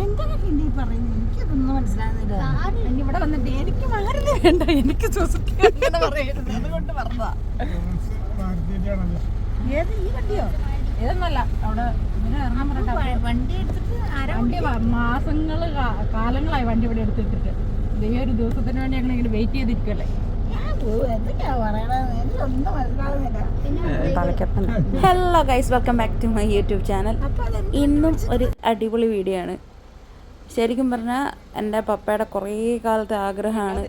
എന്തൊക്കെ പിന്നെ പറയുന്നത് എനിക്കതൊന്നും മനസ്സിലാകുന്നില്ല. ഇവിടെ വന്നിട്ട് എനിക്ക് മാരുതി വേണ്ട, എനിക്ക് സുസുക്കി പറയരുത്, അതുകൊണ്ട് പറഞ്ഞതാ. ഏത് ഈ വണ്ടിയോ? ഏതൊന്നല്ല, അവിടെ ഇറങ്ങാൻ പറഞ്ഞിട്ട് വണ്ടി എടുത്തിട്ട് വണ്ടി മാസങ്ങള് കാലങ്ങളായി വണ്ടി ഇവിടെ എടുത്തിട്ടിട്ട്. ഈ ഒരു ദിവസത്തിന് വേണ്ടി ഞങ്ങൾ ഇങ്ങനെ വെയിറ്റ് ചെയ്തിരിക്കുമല്ലേ. Hello guys, welcome back to my YouTube channel. ഇന്നും ഒരു അടിപൊളി വീഡിയോ ആണ്. ശരിക്കും പറഞ്ഞാൽ എൻ്റെ പപ്പയുടെ കുറേ കാലത്തെ ആഗ്രഹമാണ്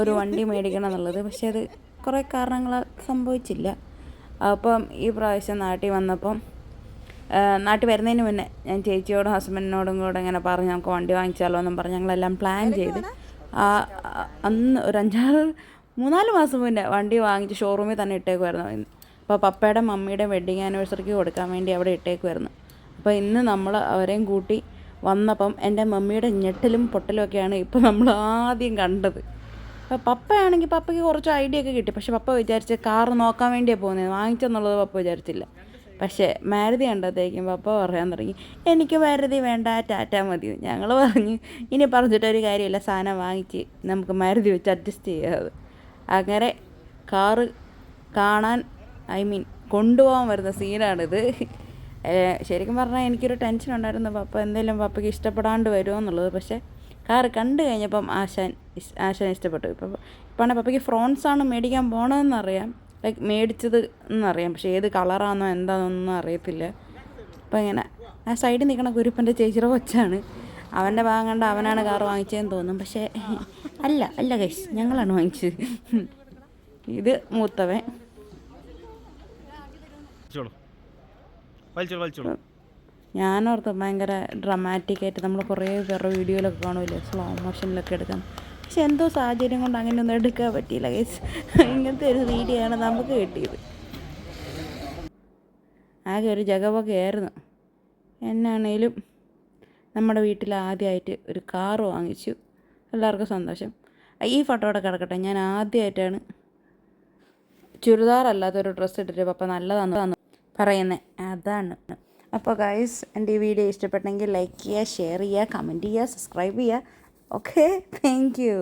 ഒരു വണ്ടി മേടിക്കണം എന്നുള്ളത്. പക്ഷെ അത് കുറേ കാരണങ്ങൾ സംഭവിച്ചില്ല. അപ്പം ഈ പ്രാവശ്യം നാട്ടിൽ വന്നപ്പം, നാട്ടിൽ വരുന്നതിന് മുന്നേ ഞാൻ ചേച്ചിയോടും ഹസ്ബൻഡിനോടും കൂടെ ഇങ്ങനെ പറഞ്ഞ് നമുക്ക് വണ്ടി വാങ്ങിച്ചാലോ എന്നും പറഞ്ഞ് ഞങ്ങളെല്ലാം പ്ലാൻ ചെയ്ത് അന്ന് ഒരു 3-4 മാസം മുന്നേ വണ്ടി വാങ്ങിച്ച് ഷോറൂമിൽ തന്നെ ഇട്ടേക്കുമായിരുന്നു. അപ്പോൾ പപ്പയുടെ മമ്മിയുടെ വെഡ്ഡിങ് ആനിവേഴ്സറിക്ക് കൊടുക്കാൻ വേണ്ടി അവിടെ ഇട്ടേക്കുമായിരുന്നു. അപ്പോൾ ഇന്ന് നമ്മൾ അവരെയും കൂട്ടി വന്നപ്പം എൻ്റെ മമ്മിയുടെ ഞെട്ടലും പൊട്ടലും ഒക്കെയാണ് ഇപ്പോൾ നമ്മൾ ആദ്യം കണ്ടത്. അപ്പോൾ പപ്പയാണെങ്കിൽ പപ്പയ്ക്ക് കുറച്ച് ഐഡിയ ഒക്കെ കിട്ടി. പക്ഷേ പപ്പ വിചാരിച്ച് കാറ് നോക്കാൻ വേണ്ടിയാണ് പോകുന്നത്, വാങ്ങിച്ചെന്നുള്ളത് പപ്പ വിചാരിച്ചില്ല. പക്ഷേ മാരുതി കണ്ടത്തേക്കും പപ്പ പറയാൻ തുടങ്ങി, എനിക്ക് മാരുതി വേണ്ട, ടാറ്റ മതി. ഞങ്ങൾ പറഞ്ഞു ഇനി പറഞ്ഞിട്ടൊരു കാര്യമില്ല, സാധനം വാങ്ങിച്ച് നമുക്ക് മാരുതി വെച്ച് അഡ്ജസ്റ്റ് ചെയ്യാതെ. അങ്ങനെ കാറ് കാണാൻ കൊണ്ടുപോകാൻ വരുന്ന സീനാണിത്. ശരിക്കും പറഞ്ഞാൽ എനിക്കൊരു ടെൻഷൻ ഉണ്ടായിരുന്നു, പപ്പ എന്തെങ്കിലും പപ്പയ്ക്ക് ഇഷ്ടപ്പെടാണ്ട് വരുമോ എന്നുള്ളത്. പക്ഷേ കാറ് കണ്ടു കഴിഞ്ഞപ്പം ആശാൻ ഇഷ്ടപ്പെട്ടു. ഇപ്പോഴാണെങ്കിൽ പപ്പയ്ക്ക് ഫ്രോൺസാണ് മേടിക്കാൻ പോകണമെന്നറിയാം, ലൈക്ക് മേടിച്ചത് എന്നറിയാം. പക്ഷേ ഏത് കളറാണെന്നോ എന്താണെന്നൊന്നും അറിയത്തില്ല. അപ്പോൾ ഇങ്ങനെ ആ സൈഡിൽ നിൽക്കണ കുരുപ്പൻ്റെ ചേച്ചിയുടെ കൊച്ചാണ്. അവൻ്റെ ഭാഗം കണ്ട് അവനാണ് കാറ് വാങ്ങിച്ചതെന്ന് തോന്നും. പക്ഷേ അല്ല ഗൈസ്, ഞങ്ങളാണ് വാങ്ങിച്ചത്. ഇത് മൂത്തവൻ. ഞാനോർത്ത് ഭയങ്കര ഡ്രമാറ്റിക്കായിട്ട് നമ്മൾ കുറേ പേരുടെ വീഡിയോയിലൊക്കെ കാണുമല്ലോ, സ്ലോ മോഷനിലൊക്കെ എടുക്കാം. പക്ഷെ എന്തോ സാഹചര്യം കൊണ്ട് അങ്ങനെയൊന്നും എടുക്കാൻ പറ്റിയില്ല ഗൈസ്. ഇങ്ങനത്തെ ഒരു വീഡിയോ ആണ് നമുക്ക് കിട്ടിയത്. ആകെ ഒരു ജഗപൊക്കെയായിരുന്നു. എന്നാണേലും നമ്മുടെ വീട്ടിൽ ആദ്യമായിട്ട് ഒരു കാറ് വാങ്ങിച്ചു. എല്ലാവർക്കും സന്തോഷം. ഈ ഫോട്ടോയുടെ കിടക്കട്ടെ, ഞാൻ ആദ്യമായിട്ടാണ് ചുരിദാറല്ലാത്തൊരു ഡ്രസ്സ് ഇട്ടിട്ട് പപ്പ നല്ലതാണെന്ന് പറയുന്നത്. അതാണ്. അപ്പോൾ ഗൈസ്, എൻ്റെ ഈ വീഡിയോ ഇഷ്ടപ്പെട്ടെങ്കിൽ ലൈക്ക് ചെയ്യുക, ഷെയർ ചെയ്യുക, കമൻറ്റ് ചെയ്യുക, സബ്സ്ക്രൈബ് ചെയ്യുക. Okay, thank you.